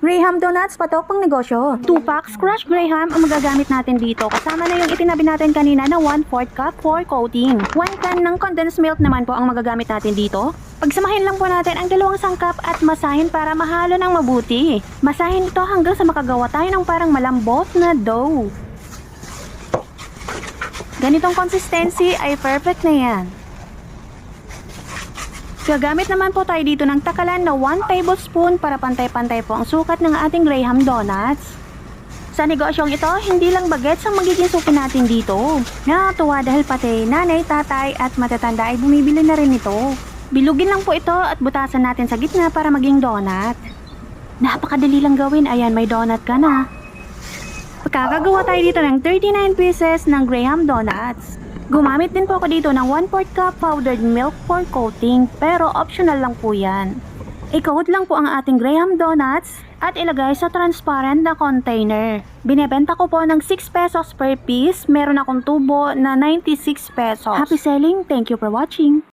Graham Donuts, patok pang negosyo. 2 packs crushed Graham ang magagamit natin dito. Kasama na yung itinabi natin kanina na 1/4 cup for coating. 1 can ng condensed milk naman po ang magagamit natin dito. Pagsamahin lang po natin ang 2 sangkap at masahin para mahalo ng mabuti. Masahin ito hanggang sa makagawa tayo ng parang malambot na dough. Ganitong consistency ay perfect na yan. Gagamit naman po tayo dito ng takalan na 1 tablespoon para pantay-pantay po ang sukat ng ating Graham Donuts. Sa negosyong ito, hindi lang bagets ang magiging suki natin dito. Nakakatuwa dahil pati nanay, tatay at matatanda ay bumibili na rin ito. Bilugin lang po ito at butasan natin sa gitna para maging donut. Napakadali lang gawin, ayan may donut ka na. Pagkakagawa tayo dito ng 39 pieces ng Graham Donuts. Gumamit din po ako dito ng 1/4 cup powdered milk for coating, pero optional lang po yan. I-coat lang po ang ating Graham Donuts at ilagay sa transparent na container. Binebenta ko po ng 6 pesos per piece, meron akong tubo na 96 pesos. Happy selling, thank you for watching!